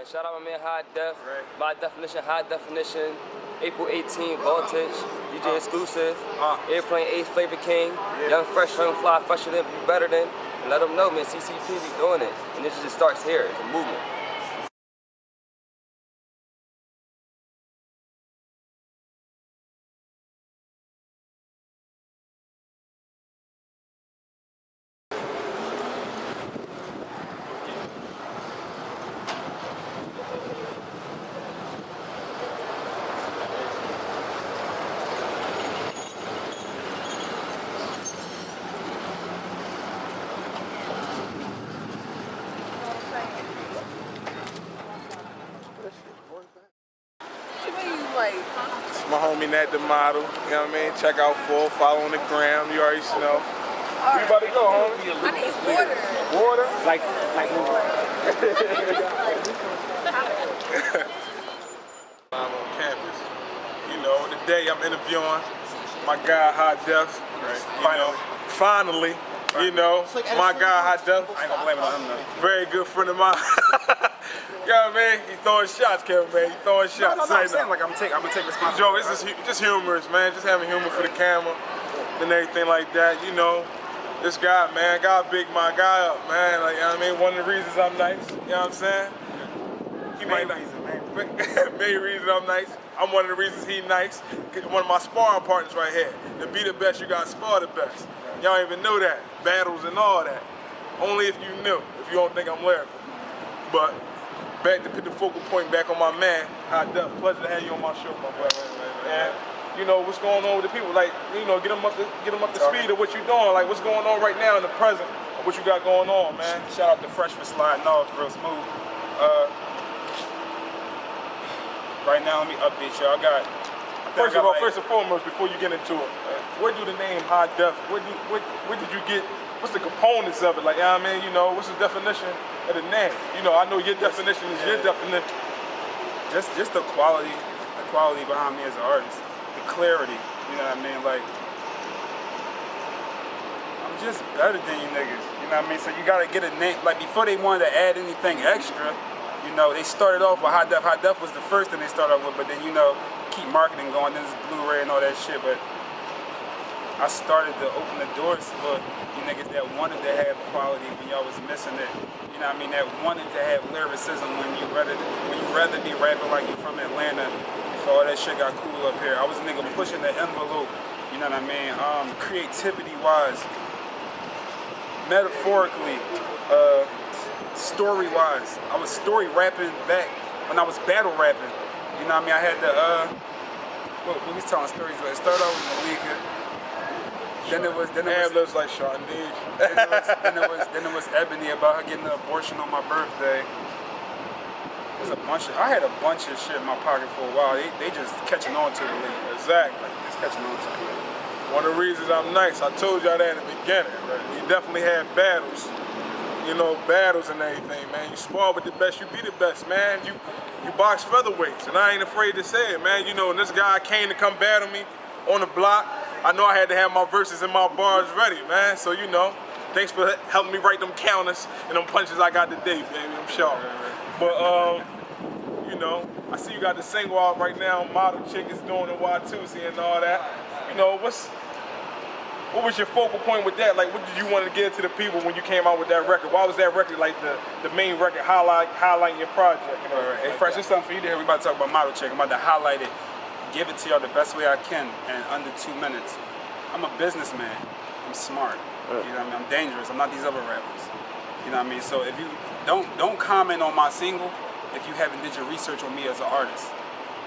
man. Shout out my man High Def. Right. My definition, High Definition. April 18, Voltage. DJ Exclusive. Airplane Ace, Flavor King. Young Fresh, Young Fly, fresher than, be better than. And let them know, man, CCP be doing it. And this just starts here. It's a movement. It's my homie Nat the model, you know what I mean? Check out Full, follow on the gram, you already know. You about to go, homie? I need water. Water? Like I'm on campus. You know, today I'm interviewing my guy High Def. Finally, you know, my guy High Def. I ain't gonna blame it on him though. Very good friend of mine. You know what I mean? He throwing shots, Kevin, man. He throwing shots. No, I'm saying like I'm gonna take responsibility. Joe, it's just humorous, man. Just having humor for the camera and everything like that. You know, this guy, man, got big my guy up, man. Like, you know what I mean? One of the reasons I'm nice. You know what I'm saying? He might not. Main reason I'm nice. I'm one of the reasons he nice. One of my sparring partners right here. To be the best, you gotta spar the best. Y'all don't even know that. Battles and all that. Only if you knew. If you don't think I'm lyrical. But back to put the focal point back on my man, High Def. Pleasure to have you on my show, my brother. And you know what's going on with the people, like, you know, get them up to speed of what you're doing, like what's going on right now in the present, of what you got going on, man. Shout out to Fresh for sliding off real smooth. Right now, let me update y'all. First and foremost, before you get into it, where do the name High Def? Where did you get? What's the components of it? Like, you know what I mean, you know, what's the definition of the name? You know, I know your definition is your definition. Just the quality behind me as an artist, the clarity. You know what I mean? Like, I'm just better than you niggas. You know what I mean? So you gotta get a name. Like before they wanted to add anything extra, you know, they started off with High Def. High Def was the first thing they started off with, but then, you know, keep marketing going. Then there's Blu-ray and all that shit, but I started to open the doors for you niggas that wanted to have quality when y'all was missing it. You know what I mean? That wanted to have lyricism when you rather be rapping like you from Atlanta before all that shit got cool up here. I was a nigga pushing the envelope, you know what I mean? Creativity-wise, metaphorically, story-wise. I was story rapping back when I was battle rapping. You know what I mean? I had the, we was telling stories. It started off with Malika. Then it was like Sharndeej. then it was Ebony about her getting an abortion on my birthday. I had a bunch of shit in my pocket for a while. They just catching on to it lately. Exactly. Just catching on to it. One of the reasons I'm nice, I told y'all that in the beginning. Right? You definitely had battles. You know, battles and everything, man. You spar with the best, you be the best, man. You box featherweights, and I ain't afraid to say it, man. You know, and this guy came to come battle me on the block. I know I had to have my verses and my bars ready, man. So, you know, thanks for helping me write them counters and them punches I got today, baby. I'm sure. But, you know, I see you got the single out right now. Model Chick is doing the Watusi and all that. You know, what was your focal point with that? Like, what did you want to give to the people when you came out with that record? Why was that record like the main record highlighting your project? You know, right. Hey, Fresh, it's something for you to hear. We about to talk about Model Chick. I'm about to highlight it, give it to y'all the best way I can in under 2 minutes. I'm a businessman. I'm smart. You know what I mean? I'm dangerous. I'm not these other rappers. You know what I mean? So if you don't comment on my single if you haven't did your research on me as an artist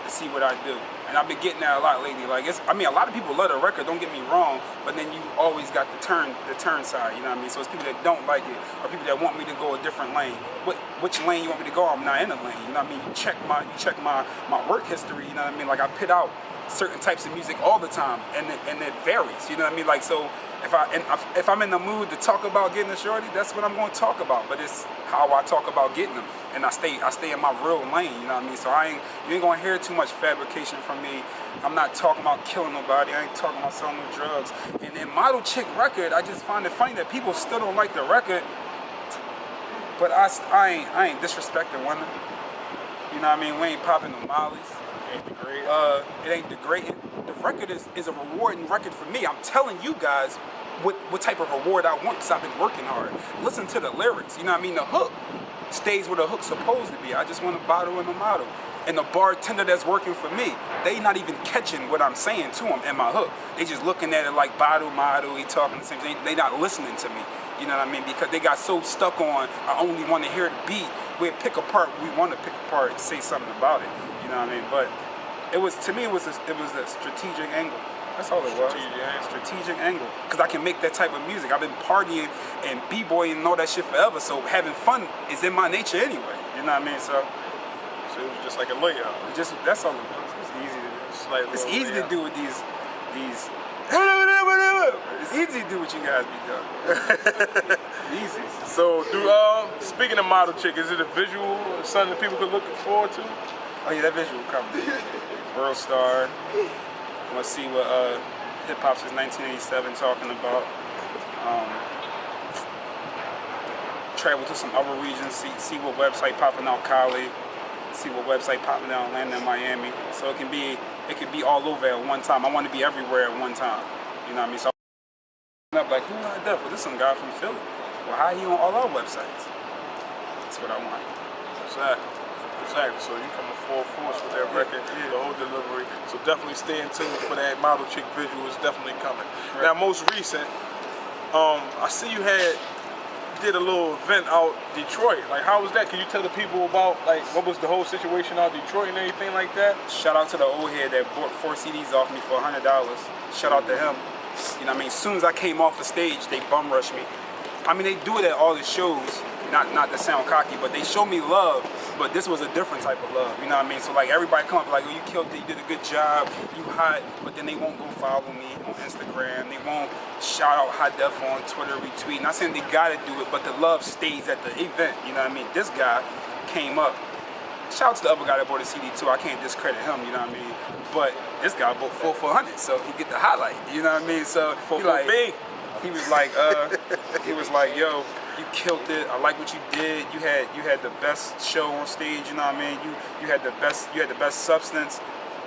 to see what I do. And I've been getting that a lot lately. Like, a lot of people love the record, don't get me wrong, but then you always got the turn side, you know what I mean? So it's people that don't like it, or people that want me to go a different lane. Which lane you want me to go? I'm not in a lane, you know what I mean? You check my work history, you know what I mean? Like, I put out certain types of music all the time, and it varies, you know what I mean? Like, so if I'm in the mood to talk about getting a shorty, that's what I'm going to talk about. But it's how I talk about getting them, and I stay in my real lane. You know what I mean? So you ain't gonna hear too much fabrication from me. I'm not talking about killing nobody. I ain't talking about selling no drugs. And then Model Chick record, I just find it funny that people still don't like the record. But I ain't disrespecting women. know what I mean? We ain't popping no mollies. Ain't degrading. It ain't degrading. The record is a rewarding record for me. I'm telling you guys what type of reward I want because I've been working hard. Listen to the lyrics, you know what I mean? The hook stays where the hook's supposed to be. I just want a bottle and a model. And the bartender that's working for me, they not even catching what I'm saying to them in my hook. They just looking at it like bottle, model, he talking the same thing. They not listening to me, you know what I mean? Because they got so stuck on, I only want to hear the beat. We pick apart, we want to pick apart and say something about it, you know what I mean? But it was, to me, it was a strategic angle. That's all it was. Strategic angle. Because I can make that type of music. I've been partying and b-boying and all that shit forever, so having fun is in my nature anyway, you know what I mean? So it was just like a layup. That's all it was. It was easy to do. It's easy to do with these. It's easy to do what you guys be doing. Easy. So, speaking of Model Chick, is it a visual or something that people could look forward to? Oh yeah, that visual coming. World Star. I want to see what hip hop since 1987 talking about. Travel to some other regions, see what website popping out Cali. See what website popping out Atlanta and Miami. So it can be all over at one time. I want to be everywhere at one time. You know what I mean? So I'm up like, who the devil? This some guy from Philly. Well, how you on all our websites? That's what I want. Exactly. So you coming full force with that record, the whole delivery. So definitely stay in tune for that Model Chick visual is definitely coming. Right. Now, most recent, I see you did a little event out Detroit. Like, how was that? Can you tell the people about, like, what was the whole situation out Detroit and anything like that? Shout out to the old head that bought 4 CDs off me for $100. Shout out to him. You know what I mean? As soon as I came off the stage, they bum rushed me. I mean, they do it at all the shows. Not to sound cocky, but they show me love. But this was a different type of love. You know what I mean? So like everybody come up like, oh, you killed it, you did a good job, you hot. But then they won't go follow me on Instagram. They won't shout out Hot Def on Twitter, retweet. Not saying they gotta do it, but the love stays at the event. You know what I mean? This guy came up. Shout out to the other guy that bought a CD too. I can't discredit him. You know what I mean? But this guy bought 4 for $100, so he get the highlight. You know what I mean? So he was like, yo, you killed it. I like what you did. You had the best show on stage. You know what I mean? You had the best substance.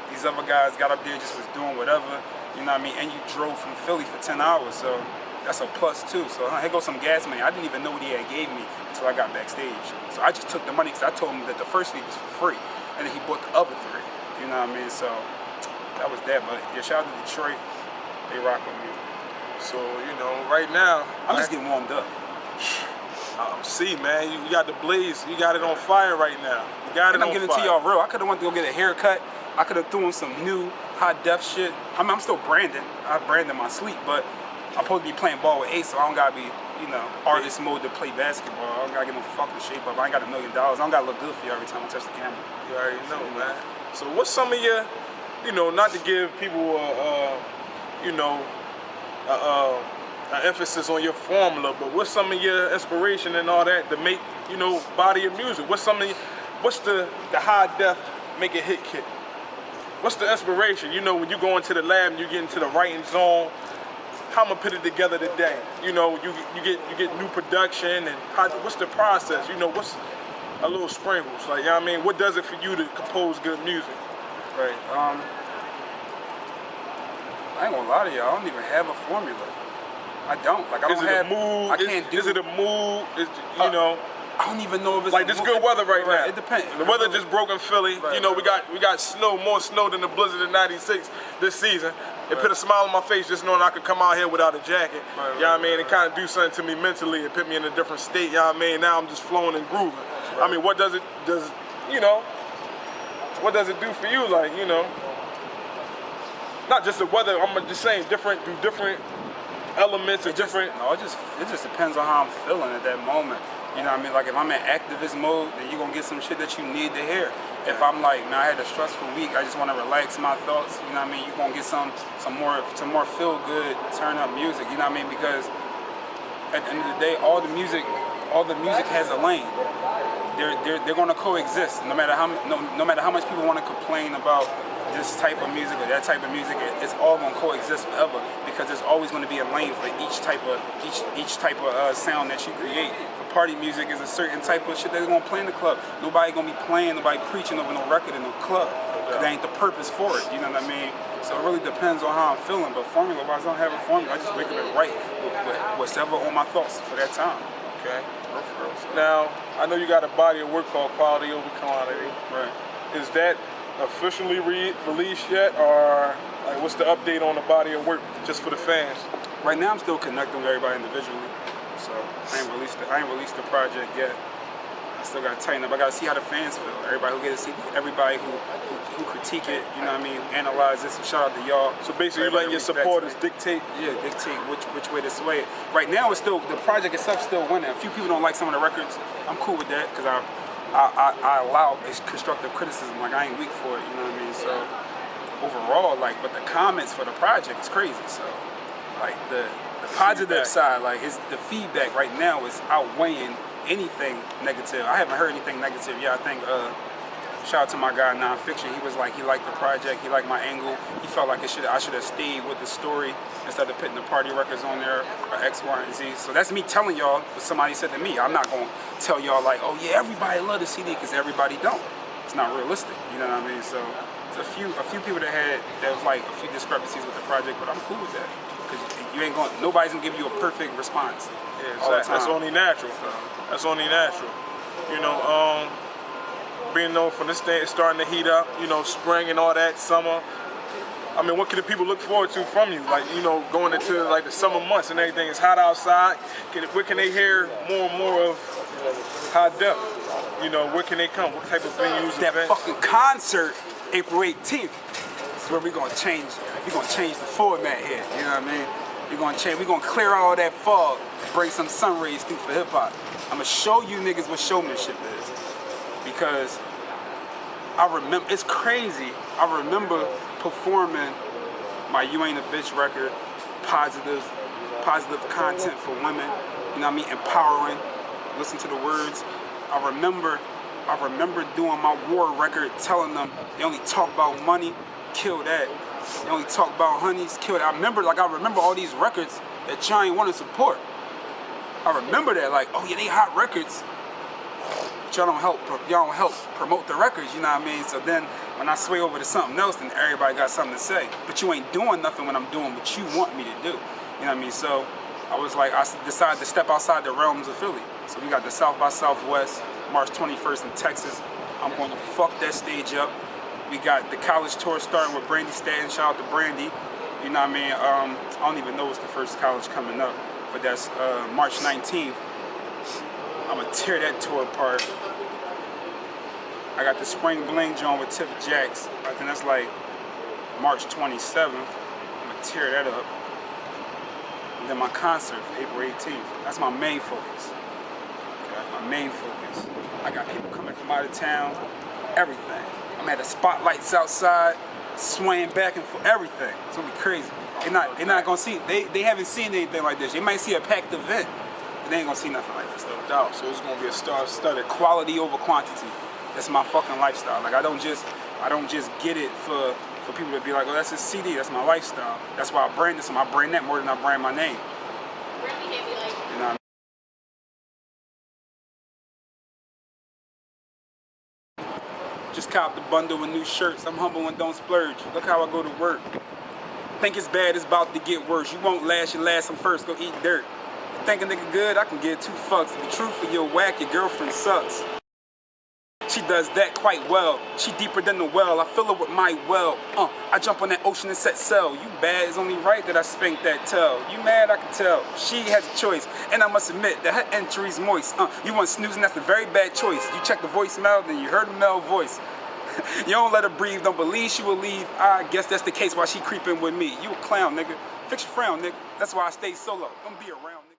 These other guys got up there just was doing whatever. You know what I mean? And you drove from Philly for 10 hours, so that's a plus too. So here goes some gas money. I didn't even know what he had gave me until I got backstage. So I just took the money because I told him that the first week was for free, and then he bought the other 3. You know what I mean? So that was that. But yeah, shout out to Detroit. They rock with me. So right now I'm just getting warmed up. See, man, you got the blaze. You got it on fire right now. You got it on fire. And I'm giving it to y'all real. I could have went to go get a haircut. I could have threw in some new Hot Def shit. I mean, I'm still branding. I brand in my sleep, but I'm supposed to be playing ball with Ace, so I don't gotta be, artist mode to play basketball. I don't gotta get no fucking shape up. I ain't got $1 million. I don't gotta look good for you every time I touch the camera. You already know, man. So what's some of your, not to give people an emphasis on your formula, but what's some of your inspiration and all that to make, body of music? What's the High Def make a hit kit? What's the inspiration? When you go into the lab and you get into the writing zone, how I'm gonna put it together today? You get new production, and what's the process? What's a little sprinkles? Like, I mean, what does it for you to compose good music? Right. I ain't gonna lie to y'all. I don't even have a formula. I don't. Like, I don't have. Is it a mood? I can't do. Is it a mood? I don't even know if it's like this good weather right now. It depends. The weather just broke in Philly. Right, we got snow, more snow than the blizzard of '96 this season. It put a smile on my face just knowing I could come out here without a jacket. You know what I mean? It kind of do something to me mentally. It put me in a different state. You know what I mean? Now I'm just flowing and grooving. Right. I mean, what does it do for you? Like, not just the weather. I'm just saying different elements and different. No, it just depends on how I'm feeling at that moment. You know what I mean? Like, if I'm in activist mode, then you're gonna get some shit that you need to hear. If I'm like, man, I had a stressful week, I just wanna relax my thoughts, you know what I mean? You're gonna get some more feel good, turn up music, you know what I mean? Because at the end of the day, all the music all the music has a lane. They're going to coexist. No matter how much people want to complain about this type of music or that type of music, it's all going to coexist forever because there's always going to be a lane for each type of sound that you create. For party music is a certain type of shit that's going to play in the club. Nobody going to be playing, nobody preaching over no record in no club. That ain't the purpose for it. You know what I mean? So it really depends on how I'm feeling. But formula-wise, I don't have a formula. I just wake up and write with whatever on my thoughts for that time. Okay. Now, I know you got a body of work called Quality Over Quantity. Right. Is that officially released yet, or like, what's the update on the body of work just for the fans? Right now, I'm still connecting with everybody individually. So I ain't released the project yet. I still gotta tighten up. I gotta see how the fans feel. Everybody who get to see, everybody who critique it, you know what I mean, analyze this. And shout out to y'all. So basically, you letting your supporters dictate? Yeah, dictate which way to sway it. Right now, it's still, the project itself still winning. A few people don't like some of the records. I'm cool with that because I allow constructive criticism. Like, I ain't weak for it, you know what I mean? So overall, like, but the comments for the project is crazy. So like the positive side, like, it's the feedback right now is outweighing anything negative. I haven't heard anything negative. Yeah, I think shout out to my guy Nonfiction. He was like, he liked the project, he liked my angle. He felt like I should have stayed with the story instead of putting the party records on there or X, Y, and Z. So that's me telling y'all what somebody said to me. I'm not gonna tell y'all like, oh yeah, everybody love the CD, because everybody don't. It's not realistic. You know what I mean? So there's a few people that was like a few discrepancies with the project, but I'm cool with that. Because nobody's gonna give you a perfect response. Yeah, all the time. That's only natural. That's only natural. You know, being known for this thing, it's starting to heat up, you know, spring and all that, summer. I mean, what can the people look forward to from you? Like, you know, going into like the summer months and everything, it's hot outside. Where can they hear more and more of High Def? You know, where can they come? What type of venues? That events? fucking concert, April 18th. Is where we're gonna change the format here. You know what I mean? We're gonna clear all that fog, bring some sun rays through for hip hop. I'm gonna show you niggas what showmanship is. Because I remember, it's crazy. I remember performing my You Ain't a Bitch record, positive content for women, you know what I mean, empowering, listen to the words. I remember doing my war record, telling them they only talk about money, kill that. They only talk about honeys, kill that. I remember all these records that y'all ain't want to support. I remember that, like, oh yeah, they hot records. Y'all don't help promote the records, you know what I mean? So then when I sway over to something else, then everybody got something to say. But you ain't doing nothing when I'm doing what you want me to do. You know what I mean? So I was like, I decided to step outside the realms of Philly. So we got the South by Southwest, March 21st in Texas. I'm going to fuck that stage up. We got the college tour starting with Brandy Stanton. Shout out to Brandy. You know what I mean? I don't even know what's the first college coming up, but that's March 19th. I'm gonna tear that tour apart. I got the Spring Bling joint with Tiff Jacks. I think that's like March 27th. I'm gonna tear that up. And then my concert, April 18th. That's my main focus. My main focus. I got people coming from out of town, everything. I'm at the spotlights outside, swaying back and forth, everything. It's gonna be crazy. They're not gonna see, they haven't seen anything like this. They might see a packed event, but they ain't gonna see nothing like this though. No, so it's gonna be a star-studded. Quality over quantity. That's my fucking lifestyle. Like I don't just get it for people to be like, oh, that's a CD, that's my lifestyle. That's why I brand this, and I brand that more than I brand my name. You know what I mean? Just cop the bundle with new shirts. I'm humble and don't splurge. Look how I go to work. Think it's bad, it's about to get worse. You won't last, you last them first, go eat dirt. Think a nigga good, I can give 2 fucks. The truth for your whack, your girlfriend sucks. She does that quite well. She deeper than the well. I fill her with my well. I jump on that ocean and set sail. You bad, it's only right that I spank that tail. You mad, I can tell. She has a choice, and I must admit that her entry's moist. You want snoozing, that's a very bad choice. You check the voicemail, then you heard the male voice. You don't let her breathe, don't believe she will leave. I guess that's the case why she creeping with me. You a clown, nigga. Fix your frown, nigga. That's why I stay solo. Don't be around, nigga.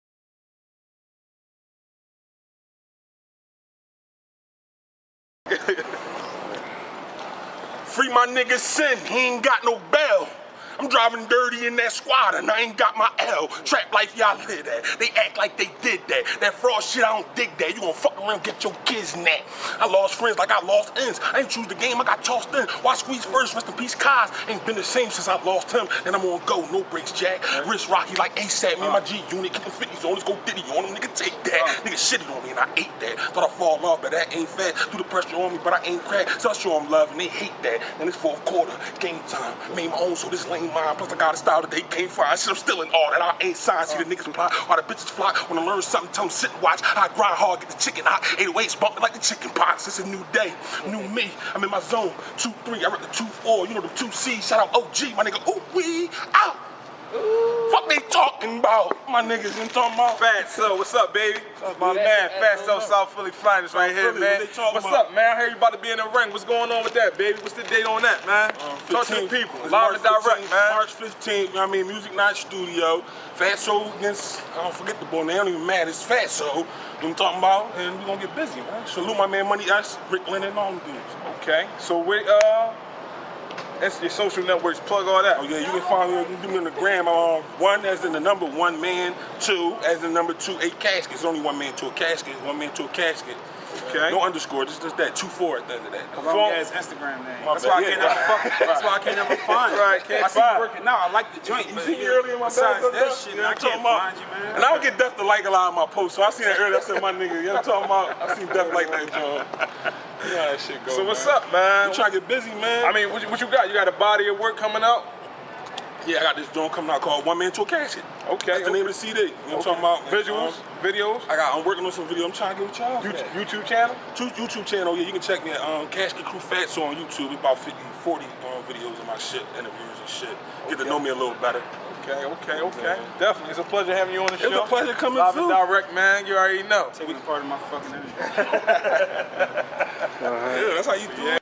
Free my nigga Sin, he ain't got no bail. I'm driving dirty in that squad and I ain't got my L. Trap life, y'all live that. They act like they did that. That fraud shit, I don't dig that. You gon' fuck around, get your kids in that. I lost friends like I lost ends. I ain't choose the game, I got tossed in. Why squeeze first? Rest in peace, Kaz. Ain't been the same since I lost him. And I'm on go, no breaks, Jack. Wrist rocky like ASAP. Me and my G unit kicking 50s on. Let's go Diddy on them. Nigga, take that. Nigga shitted on me and I ate that. Thought I fall off, but that ain't fat. Threw the pressure on me, but I ain't cracked. So I show them love and they hate that. And it's fourth quarter, game time. Made my own, so this lane mine. Plus I got a style that they can't find. Shit, I'm still in all that. I ain't signed. See the niggas fly, while the bitches fly. When I learn something, tell them sit and watch. I grind hard, get the chicken hot. 808s bumping like the chicken pox. It's a new day, new me. I'm in my zone. 2-3, I rep the 2-4. You know the 2C. Shout out OG, my nigga. Ooh wee, out. Fuck they talking about? My niggas ain't talking about. Fatso, what's up, baby? My man, Fatso, South Philly Finest right here, man. What's up, man? I heard you about to be in the ring. What's going on with that, baby? What's the date on that, man? Talk to the people. Live and direct, man. March 15th, I mean, Music Night Studio. Fatso against, I don't forget the boy, they don't even matter. It's Fatso. You know what I'm talking about? And we gonna get busy, man. Salute my man Money Ice, Rick Lennon, and all them dudes. Okay, so we, that's your social networks, plug all that. Oh yeah, you can find me, you can do me on the gram. 1 as in the number 1 man, 2 as in the number 2, 8 caskets. Only 1 man to a casket, 1 man to a casket. Okay. No underscore, just that, 2-4 at the end of that. Long ass Instagram name. My That's bad. why I can't never fuck. That's why I can't never find you. Right, can't I see find. you working out. I like the joint. You see me earlier in my Besides bag, that shit, you know I what I'm can't talking about? find you, man. And I don't get Def to like a lot of my posts, so I seen that earlier. I said, my nigga, you know what I'm talking about? I seen Def like that, John. You know how that shit go. So what's up, man? I'm trying to get busy, man. I mean, what you got? You got a body of work coming out? Yeah, I got this joint coming out called 1 Man to a Casket. Okay. That's the name of the CD. You know what I'm talking about? Visuals? Videos? I'm working on some video. I'm trying to get with y'all. YouTube channel? YouTube channel, yeah, you can check me at Casket Crew Fatso on YouTube. About 50, 40 videos of my shit, interviews and shit. Get to know me a little better. Okay. Definitely. It's a pleasure having you on the show. It was a pleasure coming Live through. and direct, man. You already know. Taking part of my fucking interview. Yeah, that's how you do it.